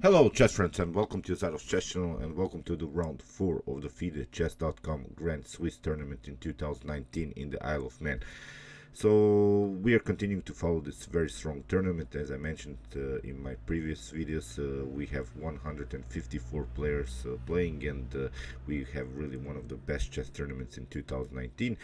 Hello chess friends and welcome to Jozarov's chess channel and welcome to the round 4 of the FideChess.com Grand Swiss tournament in 2019 in the Isle of Man. So we are continuing to follow this very strong tournament. As I mentioned in my previous videos, we have 154 players playing, and we have really one of the best chess tournaments in 2019.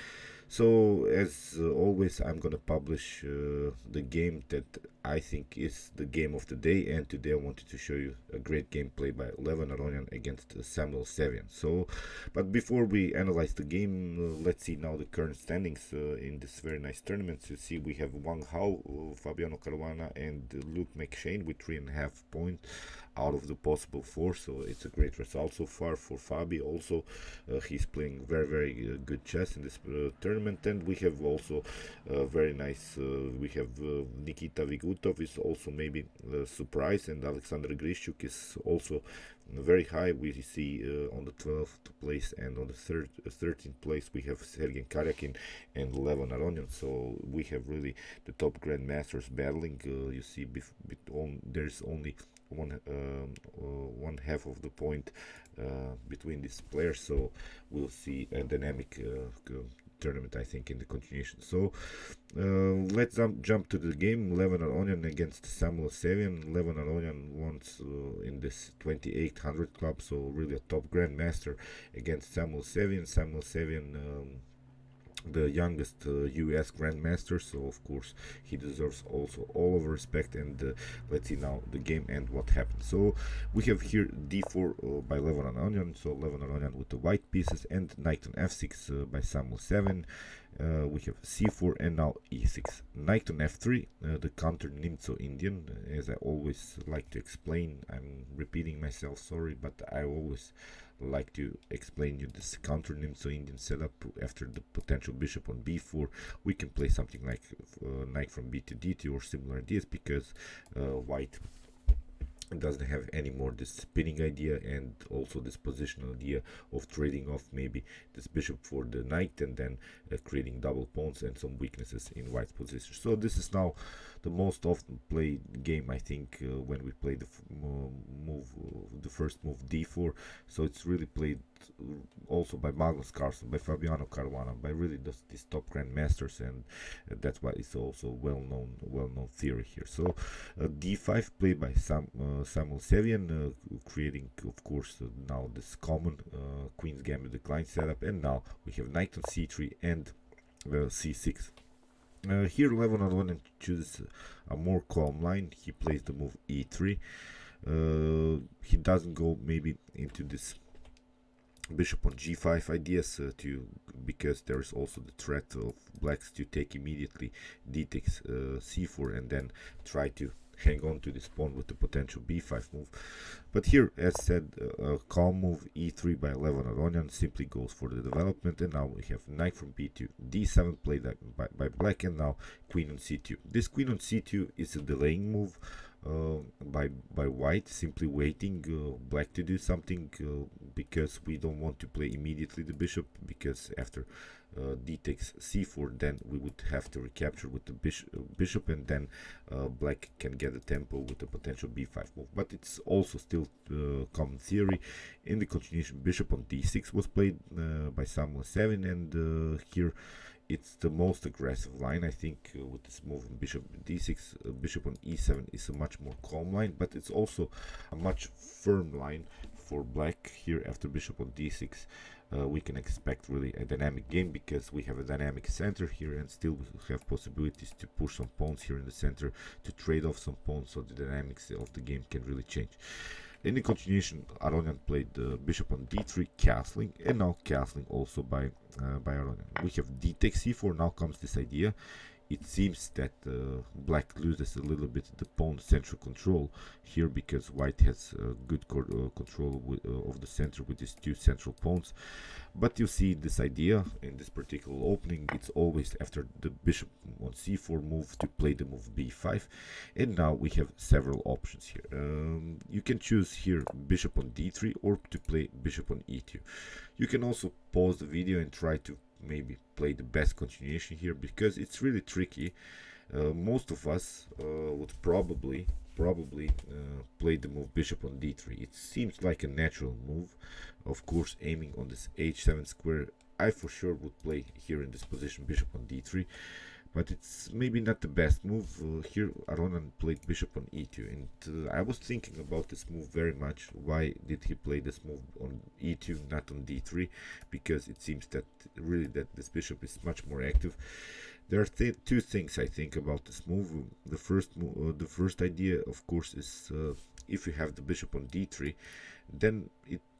So as always, I'm gonna publish the game that I think is the game of the day, and today I wanted to show you a great gameplay by Levon Aronian against Samuel Sevian. So, but before we analyze the game, let's see now the current standings in this very nice tournament. So you see we have Wang Hao, Fabiano Caruana, and Luke McShane with 3.5 points out of the possible 4, so it's a great result so far for Fabi. Also he's playing very good chess in this tournament. And we have also very nice, we have Nikita Vigutov is also maybe a surprise, and Alexander Grishuk is also very high. We see on the 12th place, and on the 13th place we have Sergei Karyakin and Levon Aronian. So we have really the top grandmasters battling. You see there's only one half of the point between these players, so we'll see a dynamic tournament, I think, in the continuation. So let's jump to the game. Levon Aronian against Samuel Sevian. Levon Aronian wants in this 2800 club, so really a top grandmaster against Samuel Sevian. Samuel Sevian, the youngest US grandmaster, so of course he deserves also all of respect. And let's see now the game and what happens. So we have here d4 by Levon Aronian, so Levon Aronian with the white pieces, and knight on f6 by Samuel Sevian. We have c4 and now e6, knight on f3, the counter Nimzo Indian. As I always like to explain, I'm repeating myself, sorry, but I always like to explain you this counter Nimzo Indian setup. After the potential bishop on b4, we can play something like knight from b to d2 or similar ideas, because white doesn't have any more this spinning idea, and also this positional idea of trading off maybe this bishop for the knight, and then creating double pawns and some weaknesses in white's position. So this is now the most often played game, I think, when we play the first move d4. So it's really played also by Magnus Carlsen, by Fabiano Caruana, by really these top grandmasters, and that's why it's also well-known theory here. So d5 played by Samuel Sevian, creating, of course, now this common Queen's Gambit decline setup. And now we have knight on c3 and c6. Here Levon Aronian chooses a more calm line. He plays the move e3. He doesn't go maybe into this bishop on g5 ideas because there is also the threat of blacks to take immediately d takes c4 and then try to hang on to this pawn with the potential b5 move. But here, as said, a calm move e3 by Levon Aronian simply goes for the development. And now we have knight from b2, d7 played by black, and now queen on c2. This queen on c2 is a delaying move by white, simply waiting black to do something, because we don't want to play immediately the bishop, because after d takes c4, then we would have to recapture with the bishop, and then black can get a tempo with the potential b5 move. But it's also still common theory. In the continuation, bishop on d6 was played by Samuel Sevian, and here it's the most aggressive line, I think, with this move. Bishop d6, bishop on e7 is a much more calm line, but it's also a much firm line for black. Here after bishop on d6, we can expect really a dynamic game, because we have a dynamic center here, and still we have possibilities to push some pawns here in the center to trade off some pawns, so the dynamics of the game can really change. In the continuation, Aronian played bishop on d3, castling, and now castling also by Aronian. We have d takes c4. Now comes this idea. It seems that black loses a little bit the pawn central control here, because white has good control of the center with these two central pawns. But you see this idea in this particular opening, it's always after the bishop on c4 move to play the move b5. And now we have several options here. You can choose here bishop on d3 or to play bishop on e2. You can also pause the video and try to maybe play the best continuation here, because it's really tricky. Most of us would probably probably play the move bishop on d3. It seems like a natural move, of course, aiming on this h7 square. I for sure would play here in this position bishop on d3, but it's maybe not the best move. Here Aronian played bishop on e2, and I was thinking about this move very much. Why did he play this move on e2, not on d3? Because it seems that really that this bishop is much more active. There are two things I think about this move. The first idea, of course, is if you have the bishop on d3, then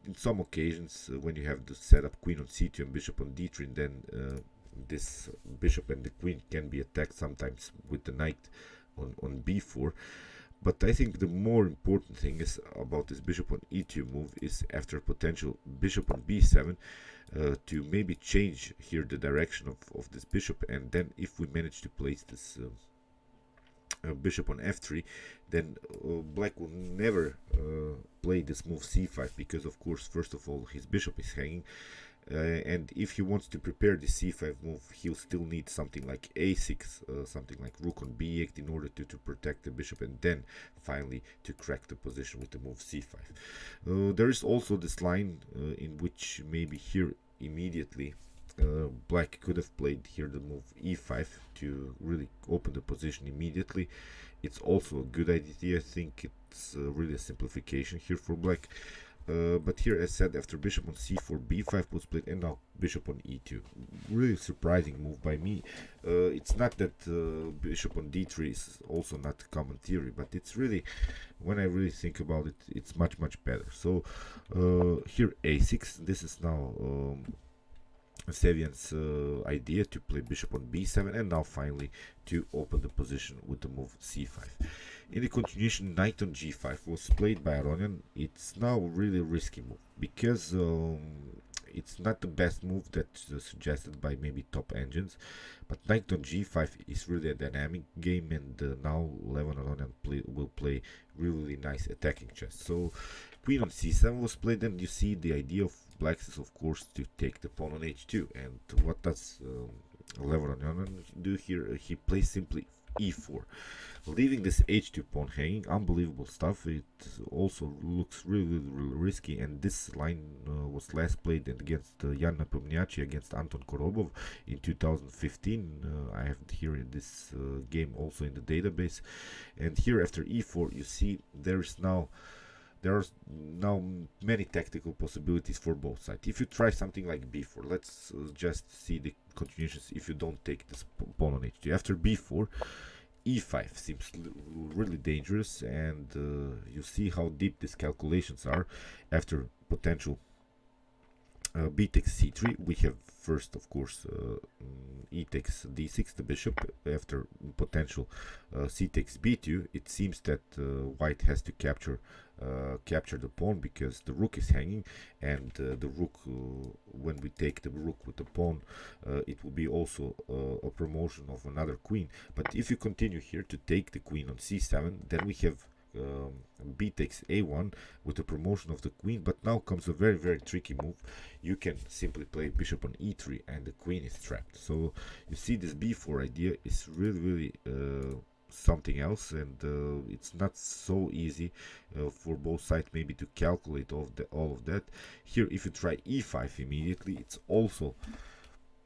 in some occasions when you have the setup queen on c2 and bishop on d3, then this bishop and the queen can be attacked sometimes with the knight on b4. But I think the more important thing is about this bishop on e2 move is after potential bishop on b7 to maybe change here the direction of this bishop, and then if we manage to place this bishop on f3, then black will never play this move c5, because of course first of all his bishop is hanging, and if he wants to prepare the c5 move, he'll still need something like a6, something like rook on b8 in order to protect the bishop, and then finally to crack the position with the move c5. There is also this line in which maybe here immediately black could have played here the move e5 to really open the position immediately. It's also a good idea. I think it's really a simplification here for black. But here, as said, after bishop on c4, b5 was played, and now bishop on e2. Really surprising move by me. It's not that bishop on d3 is also not common theory, but it's really, when I really think about it, it's much better. So here a6. This is now Sevian's idea to play bishop on b7, and now finally to open the position with the move c5. In the continuation, knight on g5 was played by Aronian. It's now really a risky move because it's not the best move that's suggested by maybe top engines, but knight on g5 is really a dynamic game, and now Levon Aronian will play really nice attacking chess. So queen on c7 was played, and you see the idea of blacks is of course to take the pawn on h2. And what does Levon Aronian do here? He plays simply e4, leaving this h2 pawn hanging. Unbelievable stuff. It also looks really risky, and this line was last played against Jan Nepomniachtchi against Anton Korobov in 2015. I have here in this game also in the database. And here after e4, you see there are now many tactical possibilities for both sides. If you try something like b4, let's just see the continuations. If you don't take this pawn on h2 after b4, e5 seems really dangerous, and you see how deep these calculations are. After potential b takes c3, we have first, of course, e takes d6, the bishop. After potential c takes b2, it seems that white has to capture the pawn because the rook is hanging, and the rook, when we take the rook with the pawn, it will be also a promotion of another queen. But if you continue here to take the queen on c7, then we have b takes a1 with the promotion of the queen. But now comes a very tricky move. You can simply play bishop on e3 and the queen is trapped. So you see this b4 idea is really something else, and it's not so easy for both sides maybe to calculate all of that. Here if you try e5 immediately, it's also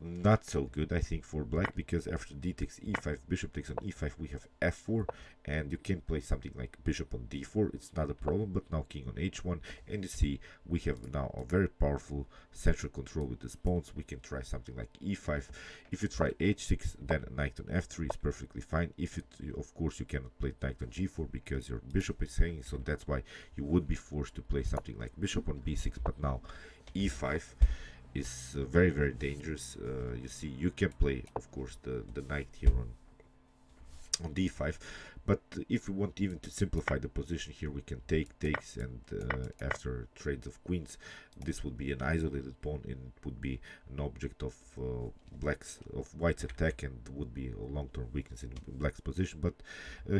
not so good, I think, for black, because after d takes e5, bishop takes on e5, we have f4, and you can play something like bishop on d4. It's not a problem. But now king on h1, and you see we have now a very powerful central control with these pawns. We can try something like e5. If you try h6, then knight on f3 is perfectly fine. If it, of course, you cannot play knight on g4 because your bishop is hanging, so that's why you would be forced to play something like bishop on b6. But now e5 is very dangerous. You see, you can play, of course, the knight here on d5, but if we want even to simplify the position here, we can takes, and after trades of queens, this would be an isolated pawn, and it would be an object of white's attack, and would be a long-term weakness in black's position. But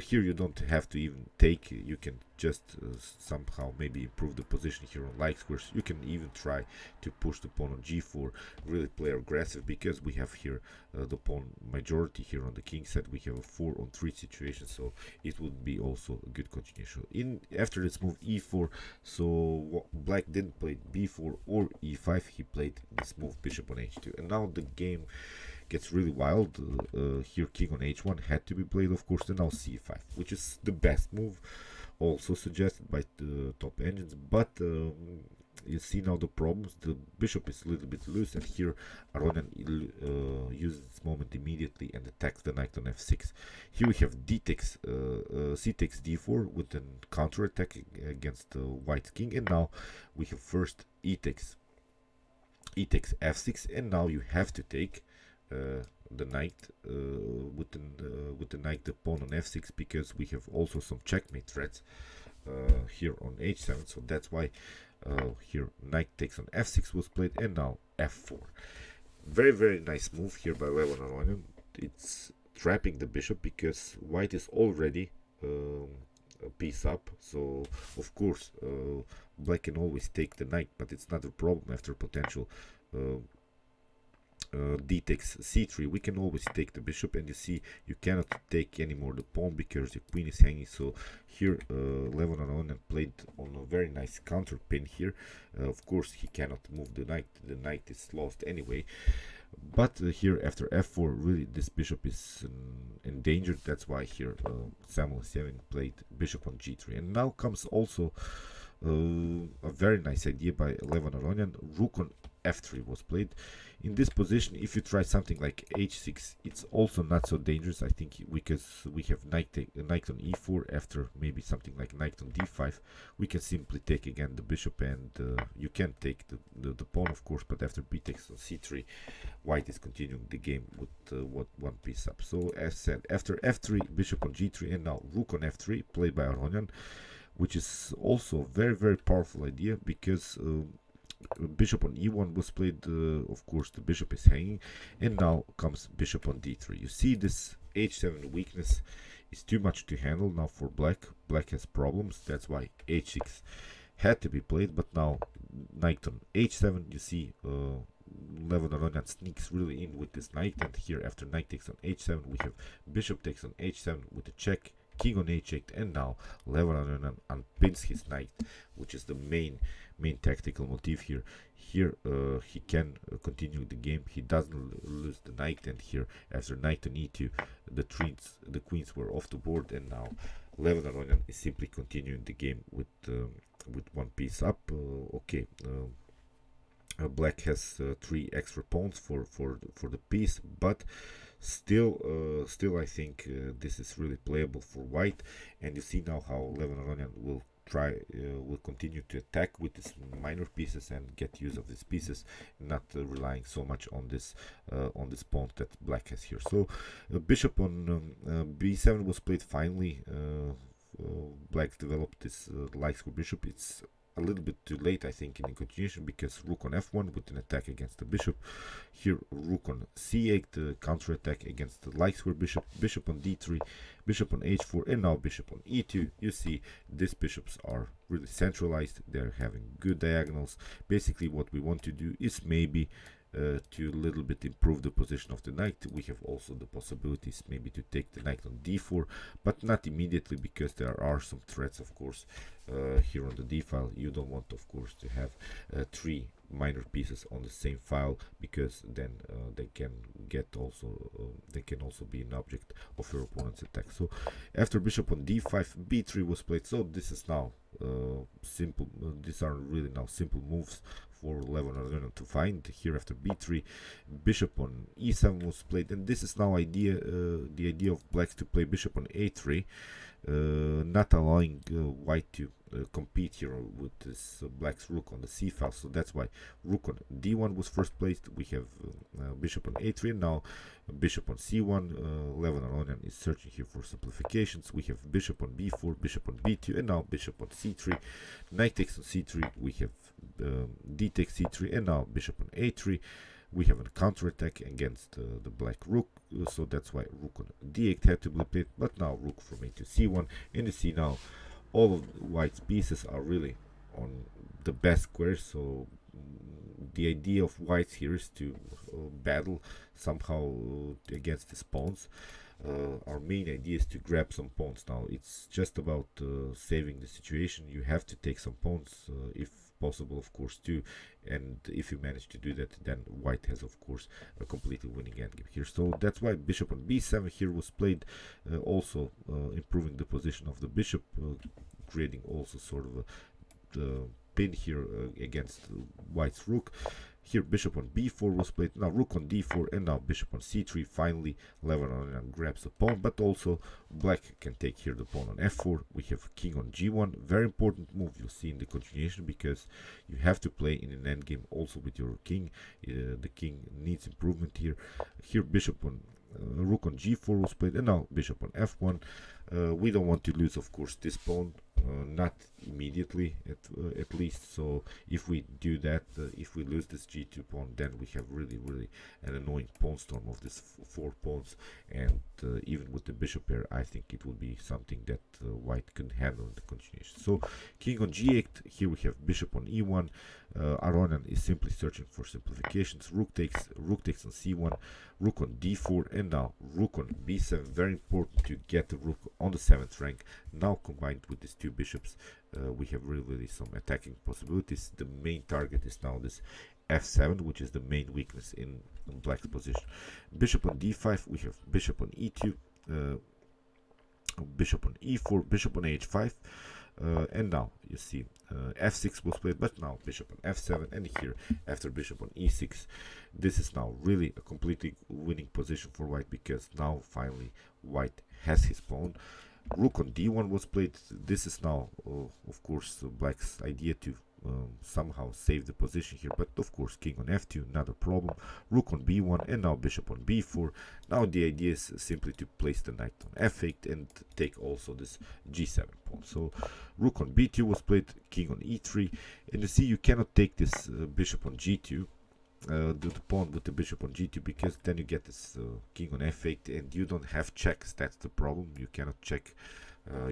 here you don't have to even take. You can just somehow maybe improve the position here on light squares. You can even try to push the pawn on g4, really play aggressive, because we have here the pawn majority here on the king side. We have a 4-on-3 situation, so it would be also a good continuation. After this move e4, so black didn't play b4 or e5, he played this move bishop on h2, and now the game gets really wild. Here king on h1 had to be played, of course, and now c5, which is the best move, also suggested by the top engines, but you see now the problems. The bishop is a little bit loose, and here Aronian uses this moment immediately and attacks the knight on f6. Here we have d takes c takes d4 with a counter attack against white's king, and now we have first e takes f6, and now you have to take the knight with the knight, the pawn on f6, because we have also some checkmate threats here on h7. So that's why here knight takes on f6 was played, and now f4. Very nice move here by Levon Aronian. It's trapping the bishop because white is already a piece up, so of course black can always take the knight, but it's not a problem after potential d takes c3. We can always take the bishop, and you see you cannot take anymore the pawn because the queen is hanging. So here Levon Aronian played on a very nice counter pin here. Of course he cannot move the knight is lost anyway, but here after f4 really this bishop is endangered. That's why here Samuel Sevian played bishop on g3, and now comes also a very nice idea by Levon Aronian. Rook on f3 was played. In this position, if you try something like h6, it's also not so dangerous, I think, because we have knight on e4. After maybe something like knight on d5, we can simply take again the bishop, and you can take the pawn, of course, but after b takes on c3, white is continuing the game with one piece up. So as said, after f3, bishop on g3, and now rook on f3 played by Aronian, which is also a very powerful idea, because bishop on e1 was played. Of course the bishop is hanging, and now comes bishop on d3. You see this h7 weakness is too much to handle now for black. Black has problems, that's why h6 had to be played. But now knight on h7, you see Levon Aronian sneaks really in with this knight, and here after knight takes on h7 we have bishop takes on h7 with a check, king on h8, and now Levon Aronian unpins his knight, which is the main tactical motif here. Here he can continue the game. He doesn't lose the knight, and here after knight on e2 the queens were off the board, and now Levon Aronian is simply continuing the game with one piece up. Black has 3 extra pawns for the piece, but still I think this is really playable for white. And you see now how Levon Aronian will continue to attack with these minor pieces and get use of these pieces, not relying so much on this pawn that black has here. So bishop on b7 was played finally. Black developed this light square bishop. It's a little bit too late, I think, in the continuation, because rook on f1 with an attack against the bishop. Here rook on c8, the counter attack against the light square bishop. Bishop on d3, bishop on h4, and now bishop on e2. You see these bishops are really centralized. They're having good diagonals. Basically what we want to do is maybe to a little bit improve the position of the knight. We have also the possibilities maybe to take the knight on d4, but not immediately, because there are some threats, of course, here on the d file. You don't want, of course, to have 3 minor pieces on the same file, because then they can also be an object of your opponent's attack. So after bishop on d5, b3 was played. So this is now simple. These are really now simple moves for Levon Aronian to find. Here after b3, bishop on e7 was played, and this is now the idea of blacks to play bishop on a3, not allowing white to compete here with this black's rook on the c file. So that's why rook on d1 was first placed. We have bishop on a3, and now bishop on c1. Levon Aronian is searching here for simplifications. We have bishop on b4, bishop on b2, and now bishop on c3. Knight takes on c3. We have d takes c3, and now bishop on a3. We have a counter attack against the black rook, so that's why rook on d8 had to be played. But now rook from a to c1, and you see now all of white's pieces are really on the best square. So the idea of whites here is to battle somehow against these pawns. our main idea is to grab some pawns now. It's just about saving the situation. You have to take some pawns if possible, of course, too, and if you manage to do that, then white has, of course, a completely winning endgame here. So that's why bishop on b7 here was played, also improving the position of the bishop, creating also sort of a pin here against white's rook. Here bishop on b4 was played, now rook on d4, and now bishop on c3. Finally Levon Aronian grabs the pawn, but also black can take here the pawn on f4. We have king on g1, very important move, you'll see in the continuation, because you have to play in an endgame also with your king. The king needs improvement here. Here bishop on rook on g4 was played, and now bishop on f1. We don't want to lose, of course, this pawn, not immediately at least. So if we do that, if we lose this g2 pawn, then we have really an annoying pawn storm of this 4 pawns, and even with the bishop pair, I think it would be something that white can handle in the continuation. So king on g8, here we have bishop on e1. Aronian is simply searching for simplifications. Rook takes on c1, rook on d4, and now rook on b7. Very important to get the rook on the 7th rank. Now combined with these two bishops, we have really some attacking possibilities. The main target is now this f7, which is the main weakness in black's position. Bishop on d5, we have bishop on e2, bishop on e4, bishop on h5, and now you see f6 was played, but now bishop on f7, and here after bishop on e6, this is now really a completely winning position for white, because now finally white has his pawn. Rook on d1 was played. This is now of course black's idea to somehow save the position here, but of course king on f2, not a problem. Rook on b1, and now bishop on b4. Now the idea is simply to place the knight on f8 and take also this g7 pawn. So rook on b2 was played, king on e3, and you see you cannot take this bishop on g2, the pawn with the bishop on g2, because then you get this king on f8 and you don't have checks. That's the problem, you cannot check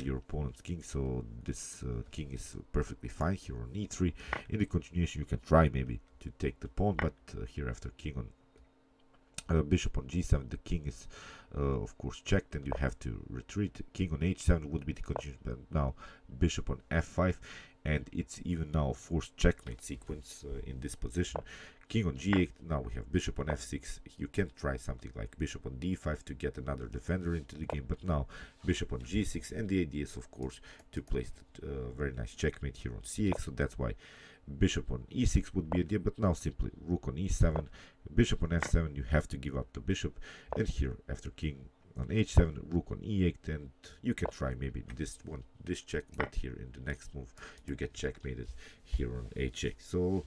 your opponent's king. So this king is perfectly fine here on e3. In the continuation you can try maybe to take the pawn, but here after king on bishop on g7, the king is of course checked and you have to retreat. King on h7 would be the continuation, but now bishop on f5, and it's even now a forced checkmate sequence in this position. King on g8, now we have bishop on f6. You can try something like bishop on d5 to get another defender into the game, but now bishop on g6, and the idea is of course to place very nice checkmate here on c8. So that's why bishop on e6 would be idea, but now simply rook on e7, bishop on f7, you have to give up the bishop, and here after king on h7, rook on e8, and you can try maybe this check, but here in the next move you get checkmated here on h8. So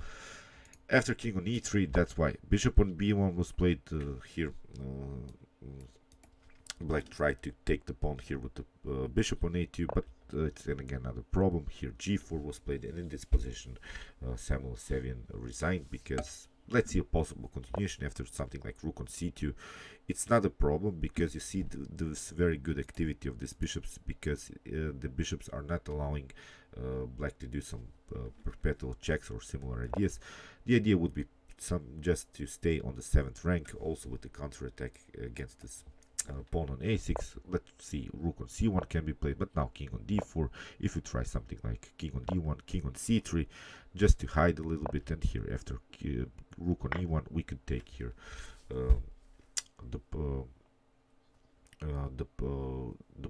after king on e3, that's why bishop on b1 was played. Here black tried to take the pawn here with the bishop on a2, but it's again another problem. Here g4 was played, and in this position Samuel Sevian resigned, because let's see a possible continuation after something like rook on c2. It's not a problem, because you see this very good activity of these bishops, because the bishops are not allowing black to do some perpetual checks or similar ideas. The idea would be just to stay on the 7th rank, also with the counter attack against this pawn on a6. Let's see, rook on c1 can be played, but now king on d4. If you try something like king on d1, king on c3, just to hide a little bit, and here after rook on e1, we could take here the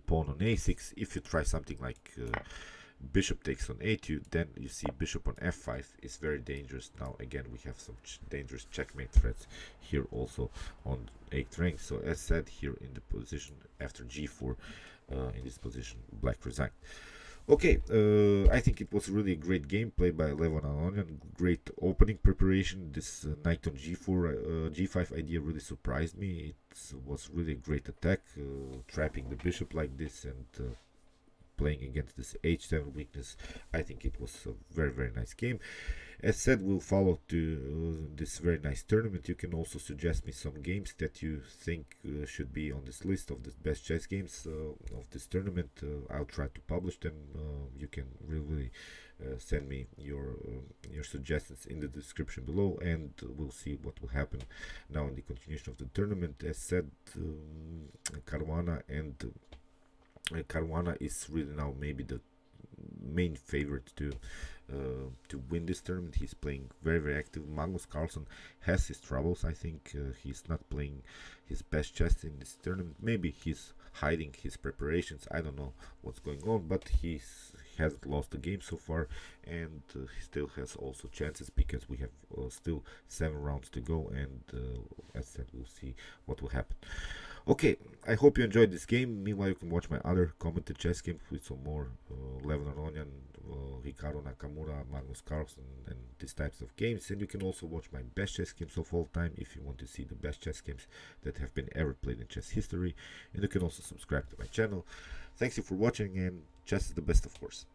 pawn on a6. If you try something like bishop takes on a2, then you see bishop on f5 is very dangerous. Now again we have some dangerous checkmate threats here also on 8th rank. So as said, here in the position after g4, in this position black resigned. Okay, I think it was really a great game played by Levon Aronian. Great opening preparation. This knight on g4, g5 idea really surprised me. It was really a great attack, trapping the bishop like this, and playing against this h7 weakness. I think it was a very, very nice game. As said, we'll follow to this very nice tournament. You can also suggest me some games that you think should be on this list of the best chess games of this tournament. I'll try to publish them. You can really send me your suggestions in the description below, and we'll see what will happen now in the continuation of the tournament. As said, Caruana is really now maybe the main favorite to win this tournament. He's playing very, very active. Magnus Carlsen has his troubles. I think he's not playing his best chess in this tournament. Maybe he's hiding his preparations. I don't know what's going on, but he hasn't lost the game so far, and he still has also chances because we have still 7 rounds to go, and as said, we'll see what will happen. Okay, I hope you enjoyed this game. Meanwhile, you can watch my other commented chess games with some more Levon Aronian, Hikaru Nakamura, Magnus Carlsen, and these types of games. And you can also watch my best chess games of all time if you want to see the best chess games that have been ever played in chess history. And you can also subscribe to my channel. Thanks you for watching, and chess is the best, of course.